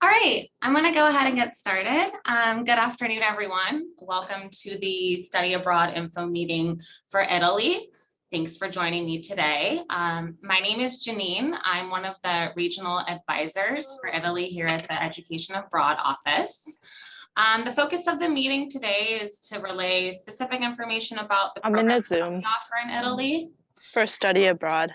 All right, I'm going to go ahead and get started. Good afternoon, everyone. Welcome to the Study Abroad Info meeting for Italy. Thanks for joining me today. My name is Janine. I'm one of the regional advisors for Italy here at the Education Abroad office. The focus of the meeting today is to relay specific information about the programs that we offer in Italy for study abroad.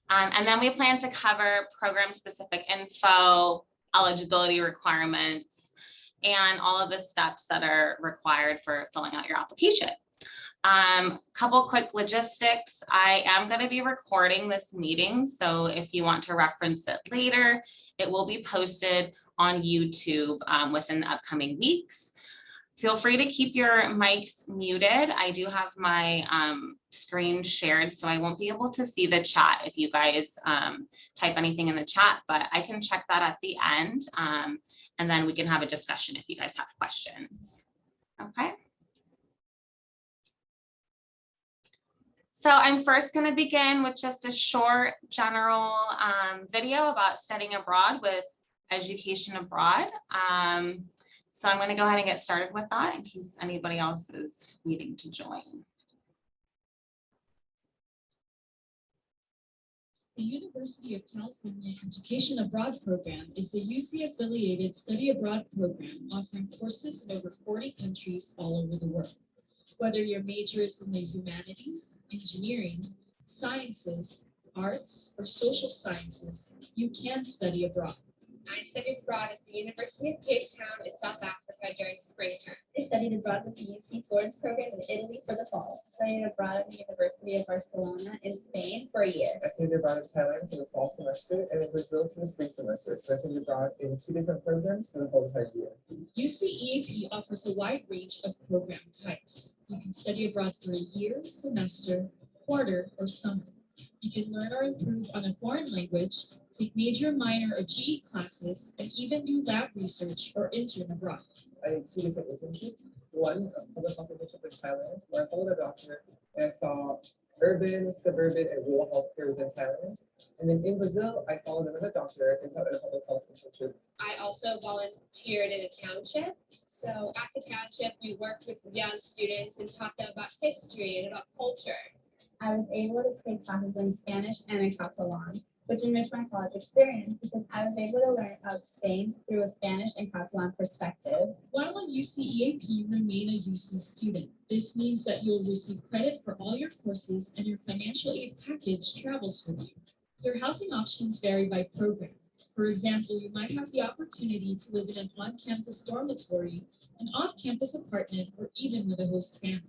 And then we plan to cover program-specific info, eligibility requirements, and all of the steps that are required for filling out your application. Couple quick logistics. I am going to be recording this meeting, so if you want to reference it later, it will be posted on YouTube within the upcoming weeks. Feel free to keep your mics muted. I do have my screen shared, so I won't be able to see the chat if you guys type anything in the chat, but I can check that at the end, and then we can have a discussion if you guys have questions. Okay. So I'm first going to begin with just a short general video about studying abroad with Education Abroad. So I'm going to go ahead and get started with that in case anybody else is needing to join. The University of California Education Abroad program is a UC-affiliated study abroad program offering courses in over 40 countries all over the world. Whether your major is in the humanities, engineering, sciences, arts, or social sciences, you can study abroad. I studied abroad at the University of Cape Town in South Africa during spring term. I studied abroad with the UC Florence program in Italy for the fall. I studied abroad at the University of Barcelona in Spain for a year. I studied abroad in Thailand for the fall semester and in Brazil for the spring semester. So I studied abroad in 2 different programs for the whole entire year. UC-EAP offers a wide range of program types. You can study abroad for a year, semester, quarter, or summer. You can learn or improve on a foreign language, take major, minor, or GE classes, and even do lab research or intern abroad. I did 2 different internships. One, a public health internship in Thailand, where I followed a doctor and I saw urban, suburban, and rural healthcare within Thailand. And then in Brazil, I followed another doctor and taught at a public health internship. I also volunteered in a township. So at the township, we worked with young students and taught them about history and about culture. I was able to take classes in Spanish and in Catalan, which enriched my college experience because I was able to learn about Spain through a Spanish and Catalan perspective. While on UC-EAP, remain a UC student. This means that you'll receive credit for all your courses and your financial aid package travels with you. Your housing options vary by program. For example, you might have the opportunity to live in an on-campus dormitory, an off-campus apartment, or even with a host family.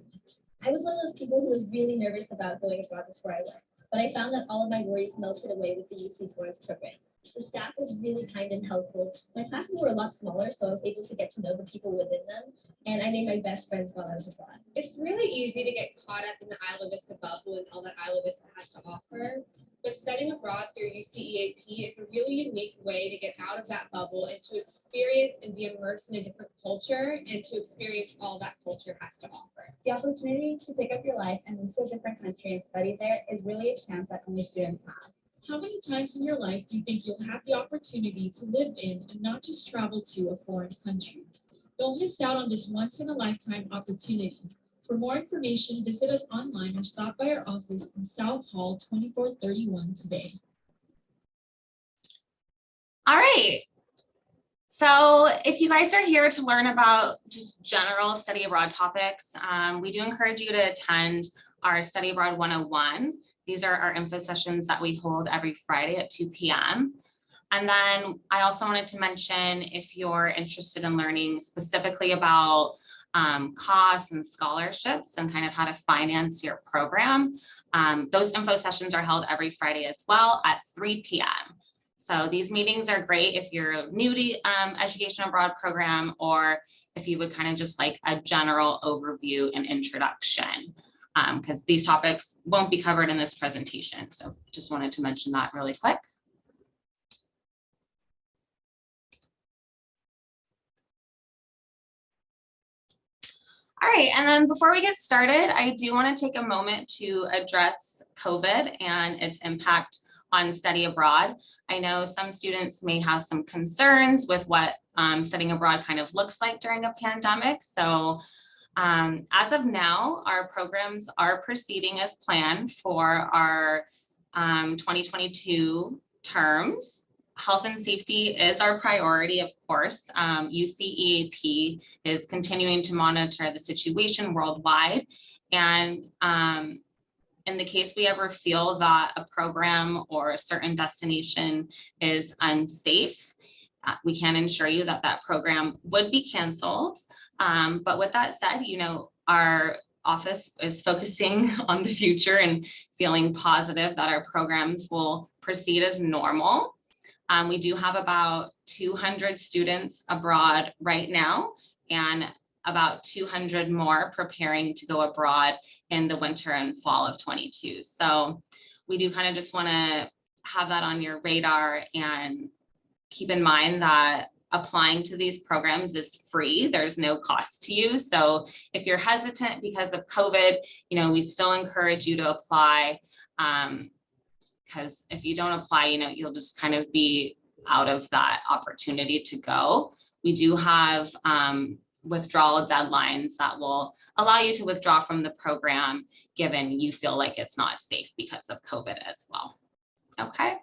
I was one of those people who was really nervous about going abroad before I went, but I found that all of my worries melted away with the UC Florence program. The staff was really kind and helpful. My classes were a lot smaller, so I was able to get to know the people within them, and I made my best friends while I was abroad. It's really easy to get caught up in the Isla Vista bubble and all that Isla Vista has to offer. But studying abroad through UC-EAP is a really unique way to get out of that bubble and to experience and be immersed in a different culture and to experience all that culture has to offer. The opportunity to pick up your life and move to a different country and study there is really a chance that only students have. How many times in your life do you think you'll have the opportunity to live in and not just travel to a foreign country? Don't miss out on this once-in-a-lifetime opportunity. For more information, visit us online or stop by our office in South Hall 2431 today. All right. So if you guys are here to learn about just general study abroad topics, we do encourage you to attend our Study Abroad 101. These are our info sessions that we hold every Friday at 2 p.m. And then I also wanted to mention, if you're interested in learning specifically about costs and scholarships and kind of how to finance your program, those info sessions are held every Friday as well at 3 p.m. So these meetings are great if you're new to Education Abroad program, or if you would kind of just like a general overview and introduction, because these topics won't be covered in this presentation. So just wanted to mention that really quick. All right, and then before we get started, I do want to take a moment to address COVID and its impact on study abroad. I know some students may have some concerns with what studying abroad kind of looks like during a pandemic. So as of now, our programs are proceeding as planned for our 2022 terms. Health and safety is our priority, of course. UCEAP is continuing to monitor the situation worldwide. And in the case we ever feel that a program or a certain destination is unsafe, we can ensure you that that program would be canceled. But with that said, you know, our office is focusing on the future and feeling positive that our programs will proceed as normal. We do have about 200 students abroad right now and about 200 more preparing to go abroad in the winter and fall of 22. So we do kind of just want to have that on your radar and keep in mind that applying to these programs is free. There's no cost to you. So if you're hesitant because of COVID, you know, we still encourage you to apply. Because if you don't apply, you know, you'll just kind of be out of that opportunity to go. We do have withdrawal deadlines that will allow you to withdraw from the program given you feel like it's not safe because of COVID as well. Okay.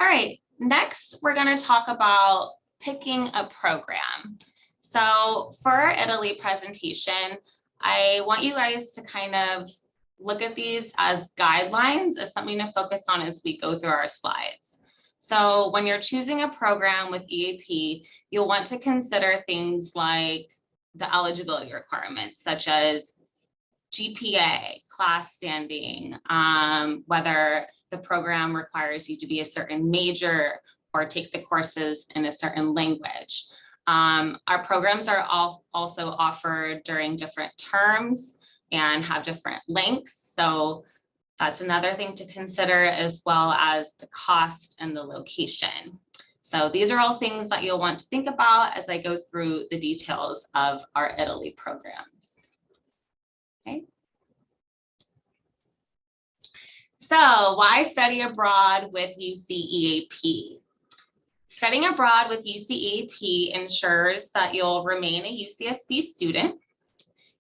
All right, next we're going to talk about picking a program. So for our Italy presentation, I want you guys to kind of look at these as guidelines, as something to focus on as we go through our slides. So when you're choosing a program with EAP, you'll want to consider things like the eligibility requirements, such as GPA, class standing, whether the program requires you to be a certain major or take the courses in a certain language. Our programs are also offered during different terms and have different lengths. So that's another thing to consider, as well as the cost and the location. So these are all things that you'll want to think about as I go through the details of our Italy programs. Okay. So why study abroad with UCEAP? Studying abroad with UCEAP ensures that you'll remain a UCSB student.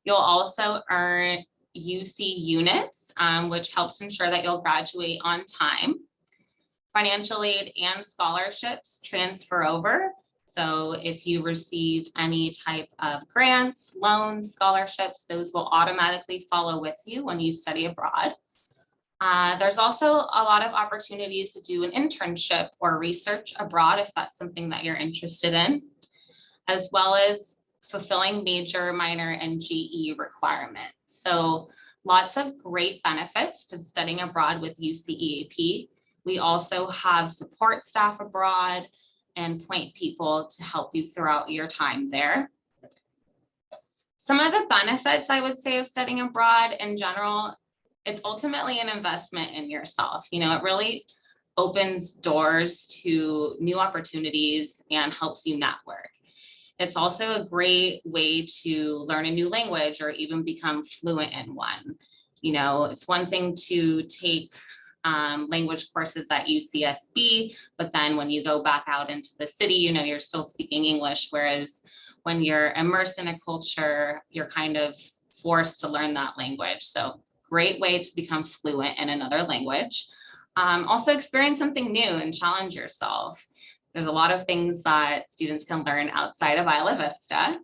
You'll also earn UC units, which helps ensure that you'll graduate on time. Financial aid and scholarships transfer over. So if you receive any type of grants, loans, scholarships, those will automatically follow with you when you study abroad. There's also a lot of opportunities to do an internship or research abroad if that's something that you're interested in, as well as fulfilling major, minor, and GE requirements. So lots of great benefits to studying abroad with UCEAP. We also have support staff abroad and point people to help you throughout your time there. Some of the benefits I would say of studying abroad in general, it's ultimately an investment in yourself. You know, it really opens doors to new opportunities and helps you network. It's also a great way to learn a new language or even become fluent in one. You know, it's one thing to take language courses at UCSB, but then when you go back out into the city, you know, you're still speaking English, whereas when you're immersed in a culture, you're kind of forced to learn that language. So great way to become fluent in another language. Also experience something new and challenge yourself. There's a lot of things that students can learn outside of Isla Vista.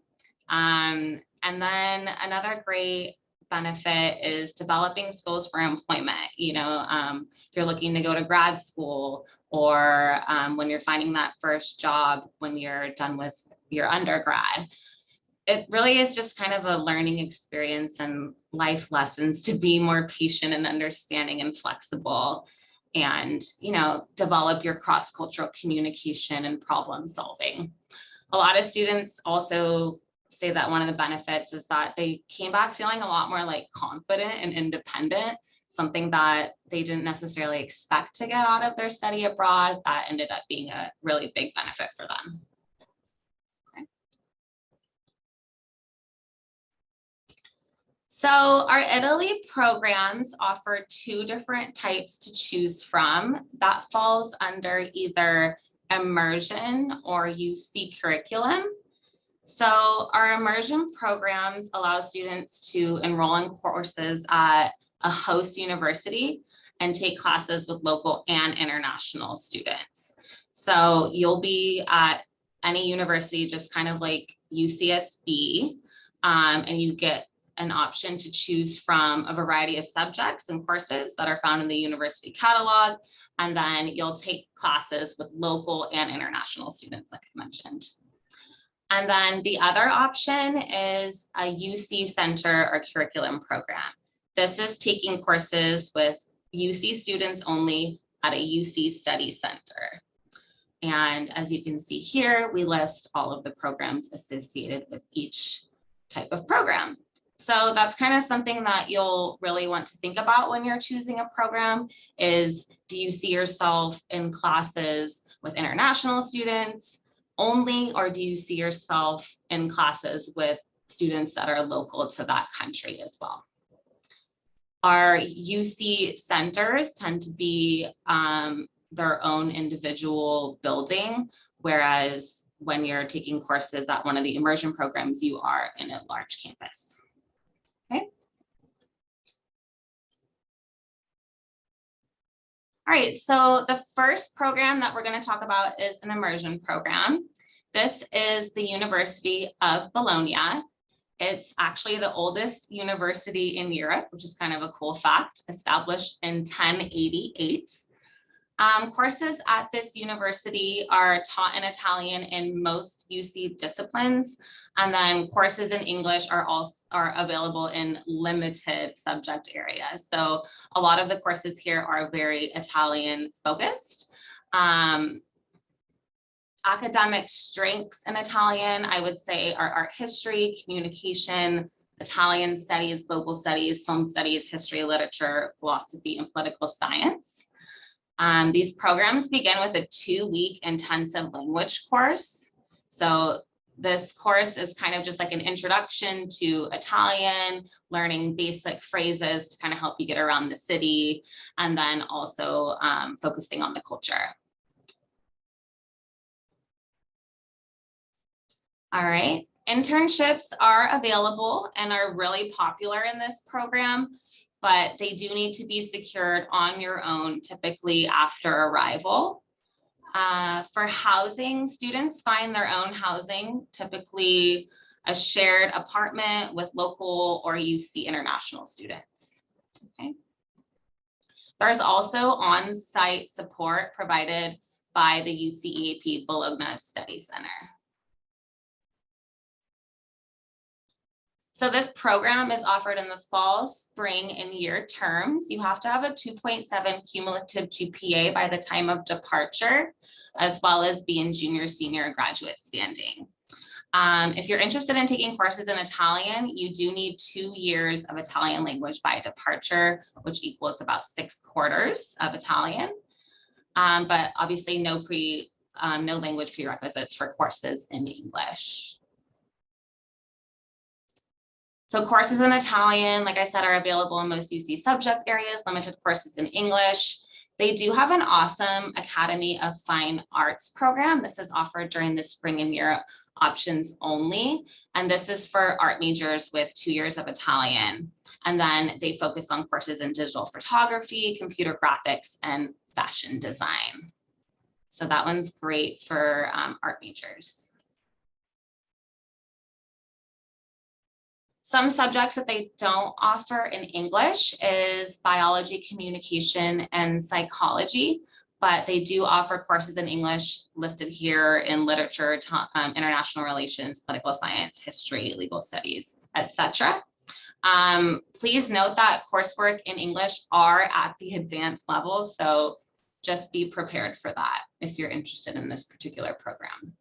And then another great benefit is developing skills for employment. You know, if you're looking to go to grad school or when you're finding that first job when you're done with your undergrad. It really is just kind of a learning experience and life lessons to be more patient and understanding and flexible and, you know, develop your cross-cultural communication and problem solving. A lot of students also say that one of the benefits is that they came back feeling a lot more like confident and independent, something that they didn't necessarily expect to get out of their study abroad. That ended up being a really big benefit for them. So our Italy programs offer 2 different types to choose from. That falls under either immersion or UC curriculum. So our immersion programs allow students to enroll in courses at a host university and take classes with local and international students. So you'll be at any university, just kind of like UCSB, and you get an option to choose from a variety of subjects and courses that are found in the university catalog. And then you'll take classes with local and international students, like I mentioned. And then the other option is a UC Center or curriculum program. This is taking courses with UC students only at a UC Study Center. And as you can see here, we list all of the programs associated with each type of program. So that's kind of something that you'll really want to think about when you're choosing a program is, do you see yourself in classes with international students only, or do you see yourself in classes with students that are local to that country as well? Our UC centers tend to be their own individual building, whereas when you're taking courses at one of the immersion programs, you are in a large campus. Okay. All right, so the first program that we're going to talk about is an immersion program. This is the University of Bologna. It's actually the oldest university in Europe, which is kind of a cool fact, established in 1088. Courses at this university are taught in Italian in most UC disciplines, and then courses in English are available in limited subject areas. So a lot of the courses here are very Italian focused. Academic strengths in Italian, I would say, are art history, communication, Italian studies, global studies, film studies, history, literature, philosophy, and political science. These programs begin with a 2-week intensive language course. So this course is kind of just like an introduction to Italian, learning basic phrases to kind of help you get around the city, and then also focusing on the culture. All right, internships are available and are really popular in this program, but they do need to be secured on your own, typically after arrival. For housing, students find their own housing, typically a shared apartment with local or UC international students. Okay. There's also on-site support provided by the UCEAP Bologna Study Center. So this program is offered in the fall, spring, and year terms. You have to have a 2.7 cumulative GPA by the time of departure, as well as be in junior, senior, graduate standing. If you're interested in taking courses in Italian, you do need 2 years of Italian language by departure, which equals about 6 quarters of Italian. But obviously no language prerequisites for courses in English. So courses in Italian, like I said, are available in most UC subject areas, limited courses in English. They do have an awesome Academy of Fine Arts program. This is offered during the spring and year options only. And this is for art majors with 2 years of Italian. And then they focus on courses in digital photography, computer graphics, and fashion design. So that one's great for art majors. Some subjects that they don't offer in English is biology, communication, and psychology, but they do offer courses in English listed here in literature, international relations, political science, history, legal studies, etc. Please note that coursework in English are at the advanced level, so just be prepared for that if you're interested in this particular program.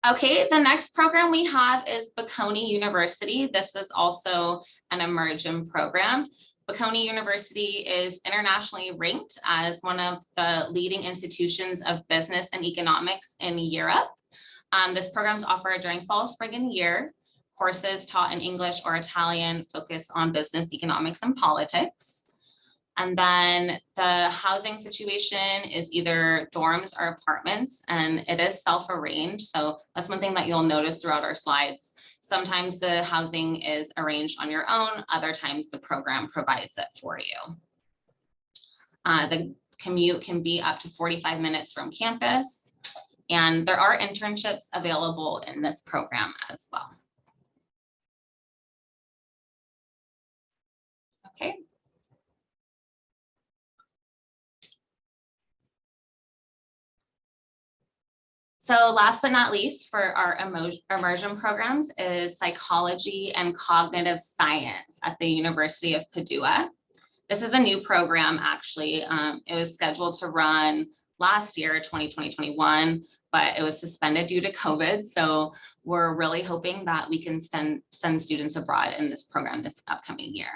Okay, the next program we have is Bocconi University. This is also an immersion program. Bocconi University is internationally ranked as one of the leading institutions of business and economics in Europe. This program is offered during fall, spring, and year. Courses taught in English or Italian focus on business, economics, and politics. And then the housing situation is either dorms or apartments, and it is self-arranged. So that's one thing that you'll notice throughout our slides. Sometimes the housing is arranged on your own, other times the program provides it for you. The commute can be up to 45 minutes from campus, and there are internships available in this program as well. Okay. So last but not least for our immersion programs is psychology and cognitive science at the University of Padua. This is a new program, actually. It was scheduled to run last year, 2020-21, but it was suspended due to COVID. So we're really hoping that we can send students abroad in this program this upcoming year.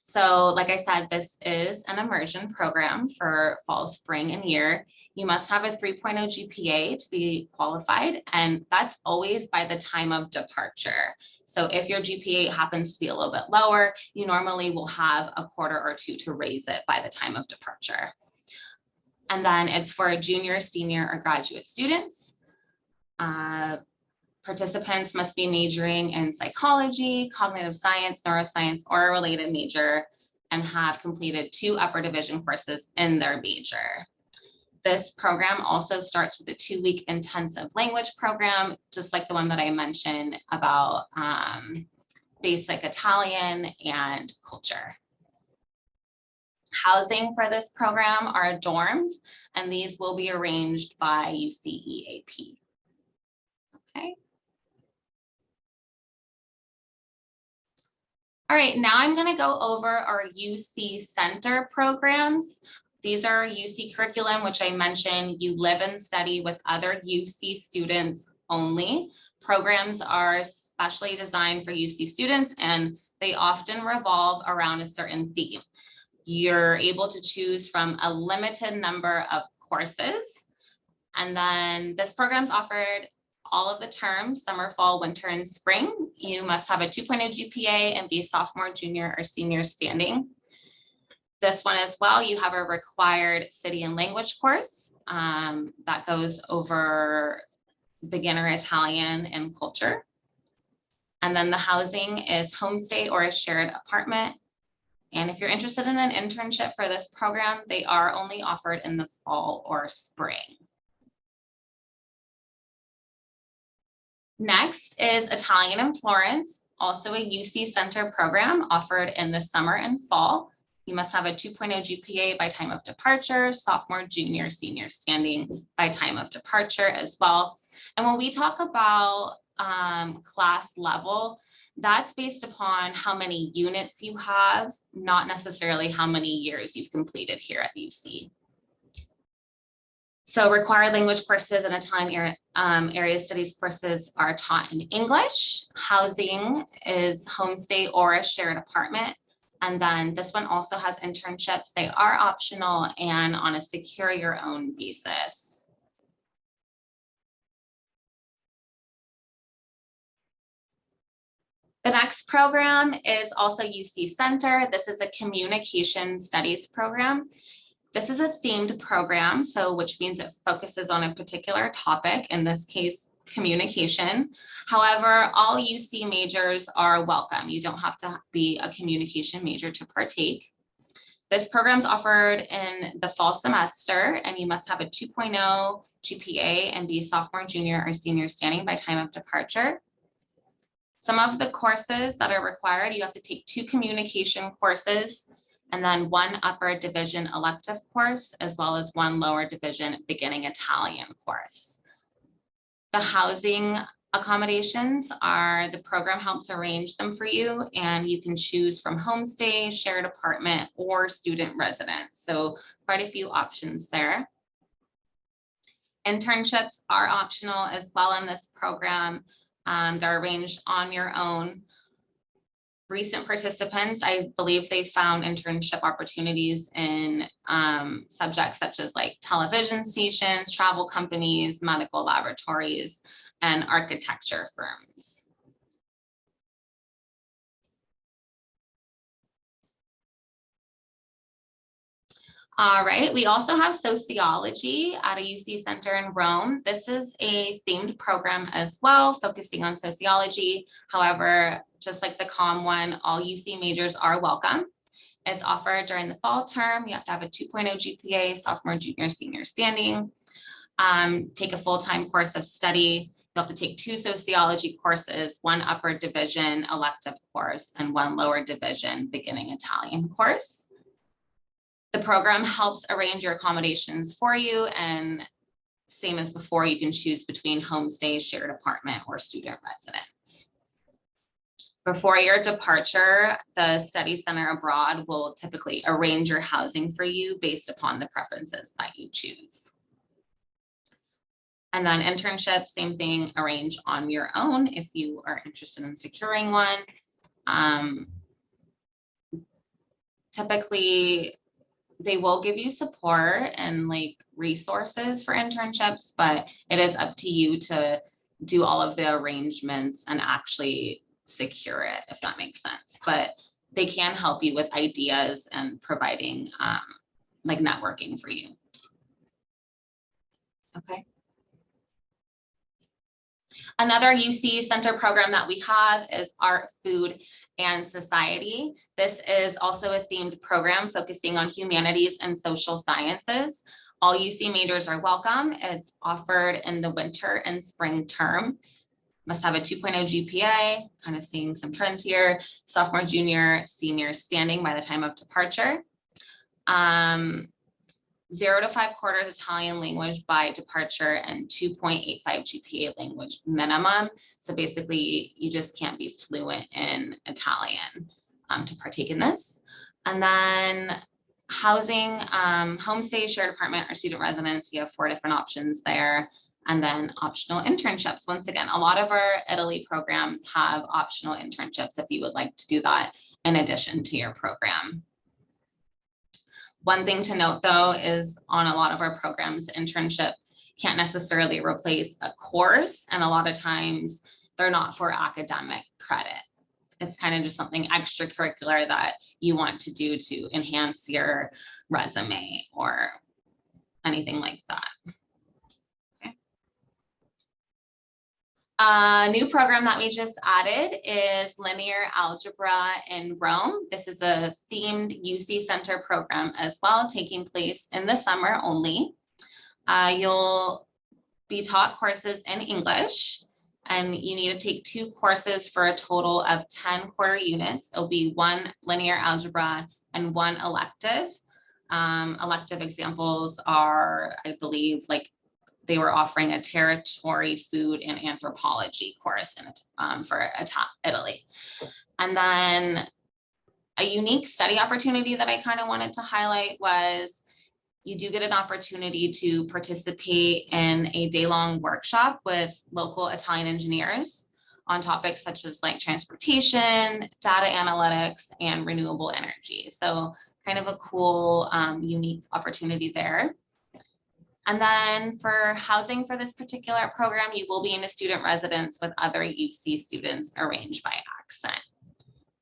So like I said, this is an immersion program for fall, spring, and year. You must have a 3.0 GPA to be qualified, and that's always by the time of departure. So if your GPA happens to be a little bit lower, you normally will have a quarter or two to raise it by the time of departure. And then it's for junior, senior, or graduate students. Participants must be majoring in psychology, cognitive science, neuroscience, or a related major, and have completed 2 upper division courses in their major. This program also starts with a 2-week intensive language program, just like the one that I mentioned about basic Italian and culture. Housing for this program are dorms, and these will be arranged by UCEAP. Okay. All right, now I'm going to go over our UC Center programs. These are UC curriculum, which I mentioned. You live and study with other UC students only. Programs are specially designed for UC students, and they often revolve around a certain theme. You're able to choose from a limited number of courses. And then this program's offered all of the terms, summer, fall, winter, and spring. You must have a 2.0 GPA and be sophomore, junior, or senior standing. This one as well, you have a required city and language course that goes over beginner Italian and culture. And then the housing is homestay or a shared apartment. And if you're interested in an internship for this program, they are only offered in the fall or spring. Next is Italian in Florence, also a UC Center program offered in the summer and fall. You must have a 2.0 GPA by time of departure, sophomore, junior, senior standing by time of departure as well. And when we talk about class level, that's based upon how many units you have, not necessarily how many years you've completed here at UC. So required language courses and Italian area studies courses are taught in English. Housing is homestay or a shared apartment. And then this one also has internships. They are optional and on a secure your own basis. The next program is also UC Center. This is a communication studies program. This is a themed program, which means it focuses on a particular topic, in this case, communication. However, all UC majors are welcome. You don't have to be a communication major to partake. This program is offered in the fall semester, and you must have a 2.0 GPA and be sophomore, junior, or senior standing by time of departure. Some of the courses that are required, you have to take 2 communication courses and then 1 upper division elective course, as well as 1 lower division beginning Italian course. The housing accommodations are, the program helps arrange them for you, and you can choose from homestay, shared apartment, or student residence. So quite a few options there. Internships are optional as well in this program. They're arranged on your own. Recent participants, I believe they found internship opportunities in subjects such as like television stations, travel companies, medical laboratories, and architecture firms. All right, we also have sociology at a UC Center in Rome. This is a themed program as well, focusing on sociology. However, just like the COM one, all UC majors are welcome. It's offered during the fall term. You have to have a 2.0 GPA, sophomore, junior, senior standing. Take a full-time course of study. You'll have to take 2 sociology courses, 1 upper division elective course, and 1 lower division beginning Italian course. The program helps arrange your accommodations for you, and same as before, you can choose between homestay, shared apartment, or student residence. Before your departure, the study center abroad will typically arrange your housing for you based upon the preferences that you choose. And then internships, same thing, arrange on your own if you are interested in securing one. Typically, they will give you support and like resources for internships, but it is up to you to do all of the arrangements and actually secure it, if that makes sense. But they can help you with ideas and providing like networking for you. Okay. Another UC Center program that we have is Art, Food, and Society. This is also a themed program focusing on humanities and social sciences. All UC majors are welcome. It's offered in the winter and spring term. Must have a 2.0 GPA, kind of seeing some trends here. Sophomore, junior, senior standing by the time of departure. 0 to 5 quarters Italian language by departure, and 2.85 GPA language minimum. So basically, you just can't be fluent in Italian to partake in this. And then housing, homestay, shared apartment, or student residence. You have 4 different options there. And then optional internships. Once again, a lot of our Italy programs have optional internships if you would like to do that in addition to your program. One thing to note, though, is on a lot of our programs, internship can't necessarily replace a course, and a lot of times they're not for academic credit. It's kind of just something extracurricular that you want to do to enhance your resume or anything like that. Okay. A new program that we just added is linear algebra in Rome. This is a themed UC Center program as well, taking place in the summer only. You'll be taught courses in English, and you need to take 2 courses for a total of 10 quarter units. It'll be 1 linear algebra and 1 elective. Elective examples are, I believe, like they were offering a territory, food, and anthropology course in for Italy. And then a unique study opportunity that I kind of wanted to highlight was you do get an opportunity to participate in a day-long workshop with local Italian engineers on topics such as like transportation, data analytics, and renewable energy. So kind of a cool, unique opportunity there. And then for housing for this particular program, you will be in a student residence with other UC students arranged by Accent.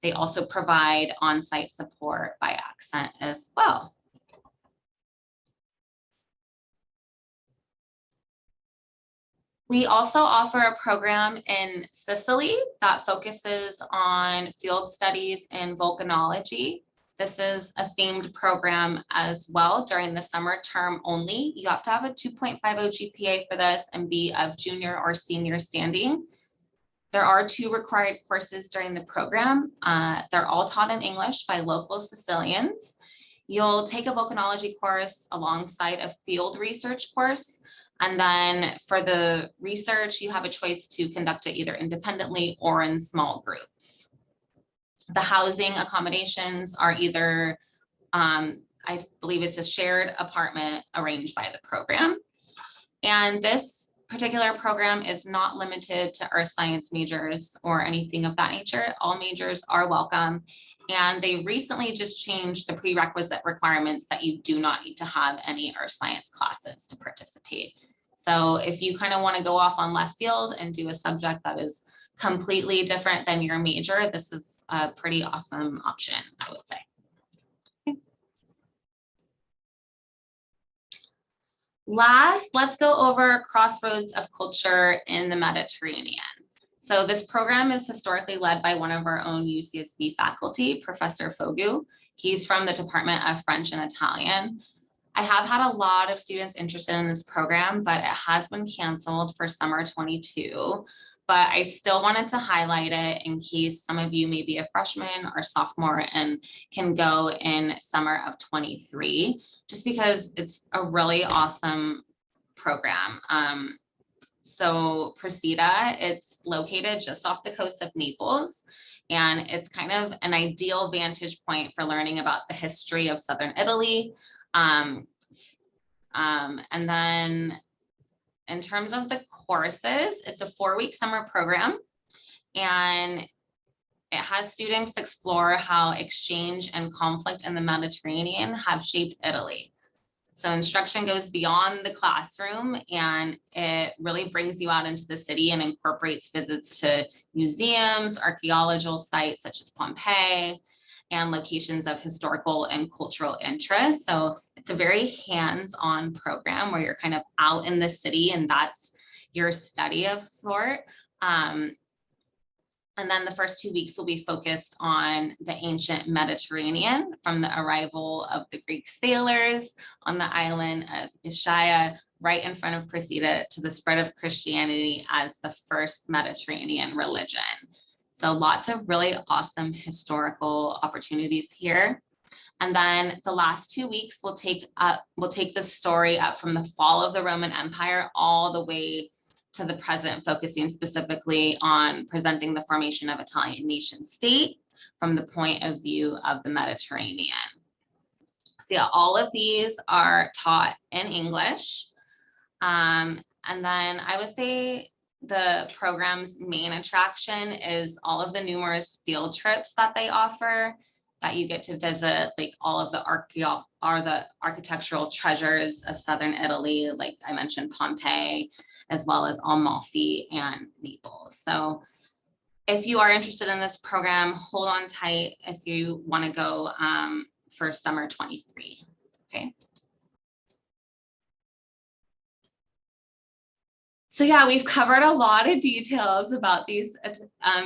They also provide on-site support by Accent as well. We also offer a program in Sicily that focuses on field studies in volcanology. This is a themed program as well during the summer term only. You have to have a 2.50 GPA for this and be of junior or senior standing. There are 2 required courses during the program. They're all taught in English by local Sicilians. You'll take a volcanology course alongside a field research course. And then for the research, you have a choice to conduct it either independently or in small groups. The housing accommodations are either, I believe it's a shared apartment arranged by the program. And this particular program is not limited to earth science majors or anything of that nature. All majors are welcome. And they recently just changed the prerequisite requirements that you do not need to have any earth science classes to participate. So if you kind of want to go off on left field and do a subject that is completely different than your major, this is a pretty awesome option, I would say. Last, let's go over Crossroads of Culture in the Mediterranean. So this program is historically led by one of our own UCSB faculty, Professor Fogu. He's from the Department of French and Italian. I have had a lot of students interested in this program, but it has been canceled for summer 22. But I still wanted to highlight it in case some of you may be a freshman or sophomore and can go in summer of 23, just because it's a really awesome program. So Presida, it's located just off the coast of Naples, and it's kind of an ideal vantage point for learning about the history of Southern Italy. And then in terms of the courses, it's a 4-week summer program, and it has students explore how exchange and conflict in the Mediterranean have shaped Italy. So instruction goes beyond the classroom, and it really brings you out into the city and incorporates visits to museums, archaeological sites such as Pompeii, and locations of historical and cultural interest. So it's a very hands-on program where you're kind of out in the city, and that's your study of sort. And then the first 2 weeks will be focused on the ancient Mediterranean, from the arrival of the Greek sailors on the island of Ischia, right in front of Presida, to the spread of Christianity as the first Mediterranean religion. So lots of really awesome historical opportunities here. And then the last 2 weeks we'll take the story up from the fall of the Roman Empire all the way to the present, focusing specifically on presenting the formation of Italian nation state from the point of view of the Mediterranean. So yeah, all of these are taught in English. And then I would say the program's main attraction is all of the numerous field trips that they offer, that you get to visit, like all of the architectural treasures of Southern Italy, like I mentioned, Pompeii, as well as Amalfi and Naples. So if you are interested in this program, hold on tight if you want to go for summer 23, okay? So yeah, we've covered a lot of details about these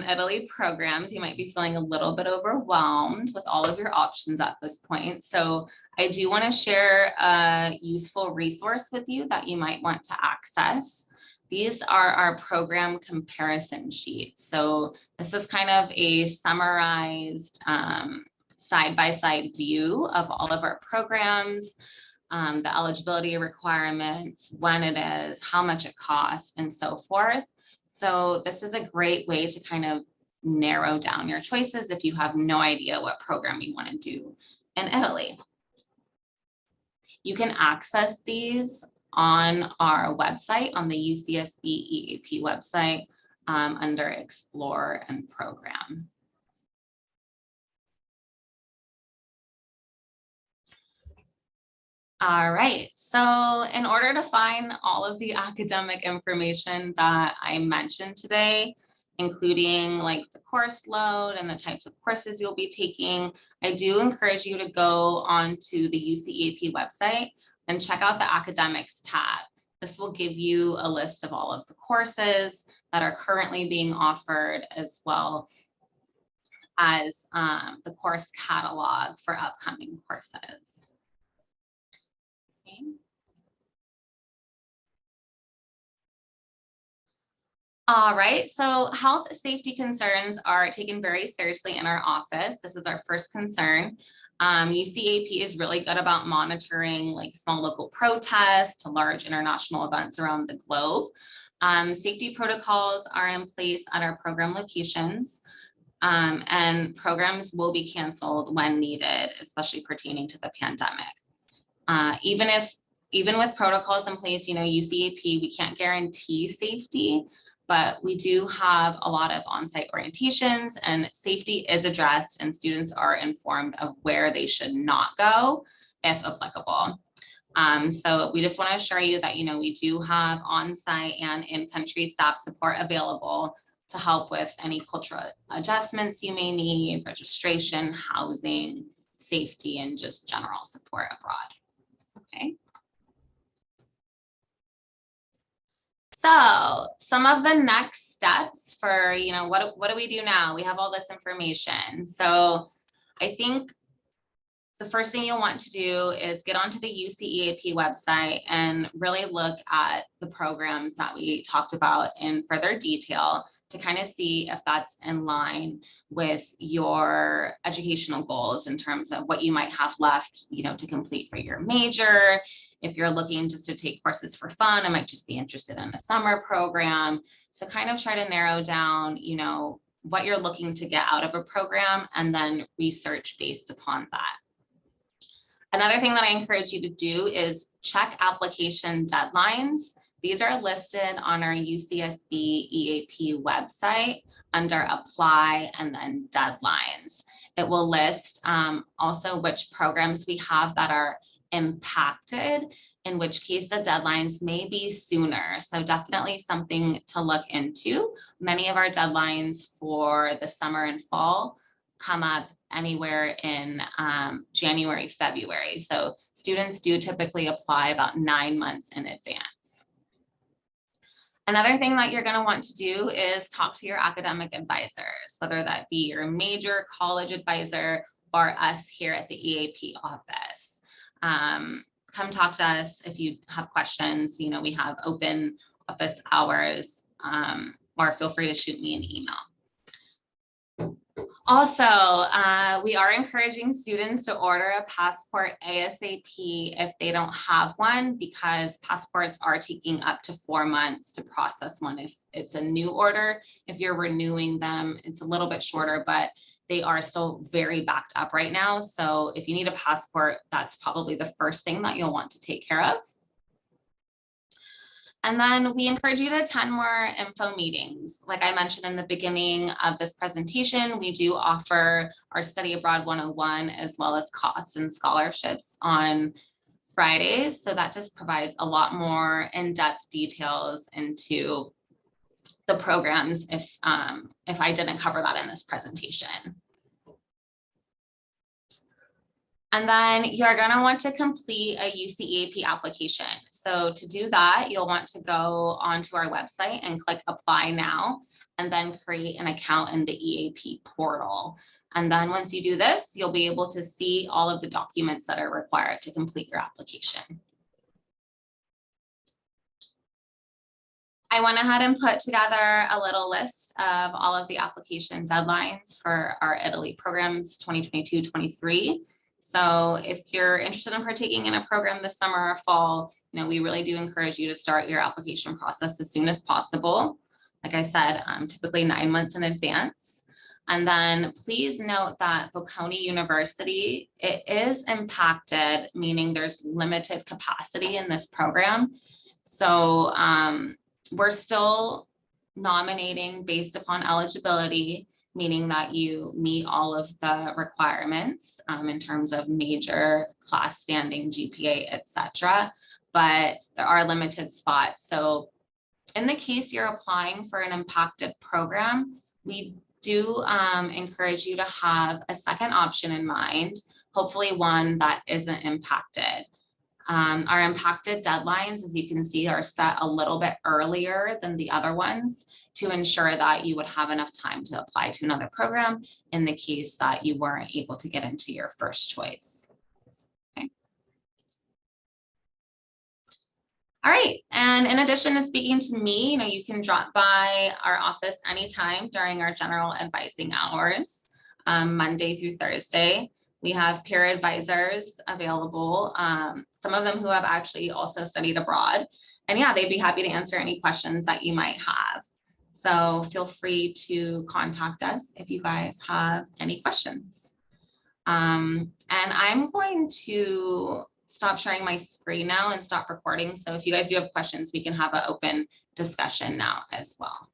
Italy programs. You might be feeling a little bit overwhelmed with all of your options at this point. So I do want to share a useful resource with you that you might want to access. These are our program comparison sheets. So this is kind of a summarized side-by-side view of all of our programs, the eligibility requirements, when it is, how much it costs, and so forth. So this is a great way to kind of narrow down your choices if you have no idea what program you want to do in Italy. You can access these on our website, on the UCSB EAP website, under Explore and Program. All right, so in order to find all of the academic information that I mentioned today, including like the course load and the types of courses you'll be taking, I do encourage you to go onto the UCEAP website and check out the academics tab. This will give you a list of all of the courses that are currently being offered, as well as the course catalog for upcoming courses. Okay. All right, so health safety concerns are taken very seriously in our office. This is our first concern. UCAP is really good about monitoring like small local protests to large international events around the globe. Safety protocols are in place at our program locations, and programs will be canceled when needed, especially pertaining to the pandemic. Even with protocols in place, you know, UCAP, we can't guarantee safety, but we do have a lot of on-site orientations, and safety is addressed and students are informed of where they should not go if applicable. So we just want to assure you that, you know, we do have on-site and in-country staff support available to help with any cultural adjustments you may need, registration, housing, safety, and just general support abroad. Okay. So some of the next steps for, what do we do now? We have all this information. So I think the first thing you'll want to do is get onto the UCEAP website and really look at the programs that we talked about in further detail to kind of see if that's in line with your educational goals in terms of what you might have left, to complete for your major. If you're looking just to take courses for fun, I might just be interested in a summer program. So kind of try to narrow down, what you're looking to get out of a program and then research based upon that. Another thing that I encourage you to do is check application deadlines. These are listed on our UCSB EAP website under apply and then deadlines. It will list also which programs we have that are impacted, in which case the deadlines may be sooner. So definitely something to look into. Many of our deadlines for the summer and fall come up anywhere in January, February. So students do typically apply about 9 months in advance. Another thing that you're going to want to do is talk to your academic advisors, whether that be your major college advisor or us here at the EAP office. Come talk to us if you have questions. We have open office hours, or feel free to shoot me an email. Also, we are encouraging students to order a passport ASAP if they don't have one, because passports are taking up to 4 months to process one if it's a new order. If you're renewing them, it's a little bit shorter, but they are still very backed up right now. So if you need a passport, that's probably the first thing that you'll want to take care of. And then we encourage you to attend more info meetings. Like I mentioned in the beginning of this presentation, we do offer our Study Abroad 101 as well as costs and scholarships on Fridays. So that just provides a lot more in-depth details into the programs if I didn't cover that in this presentation. And then you're going to want to complete a UCEAP application. So to do that, you'll want to go onto our website and click apply now, and then create an account in the EAP portal. And then once you do this, you'll be able to see all of the documents that are required to complete your application. I went ahead and put together a little list of all of the application deadlines for our Italy programs 2022-23. So if you're interested in partaking in a program this summer or fall, we really do encourage you to start your application process as soon as possible. Like I said, typically 9 months in advance. And then please note that Bocconi University, it is impacted, meaning there's limited capacity in this program. So we're still nominating based upon eligibility, meaning that you meet all of the requirements in terms of major, class standing, GPA, etc. But there are limited spots. So in the case you're applying for an impacted program, we do encourage you to have a second option in mind, hopefully one that isn't impacted. Our impacted deadlines, as you can see, are set a little bit earlier than the other ones to ensure that you would have enough time to apply to another program in the case that you weren't able to get into your first choice. Okay. All right, and in addition to speaking to me, you can drop by our office anytime during our general advising hours, Monday through Thursday. We have peer advisors available, some of them who have actually also studied abroad. And yeah, they'd be happy to answer any questions that you might have. So feel free to contact us if you guys have any questions. And I'm going to stop sharing my screen now and stop recording. So if you guys do have questions, we can have an open discussion now as well.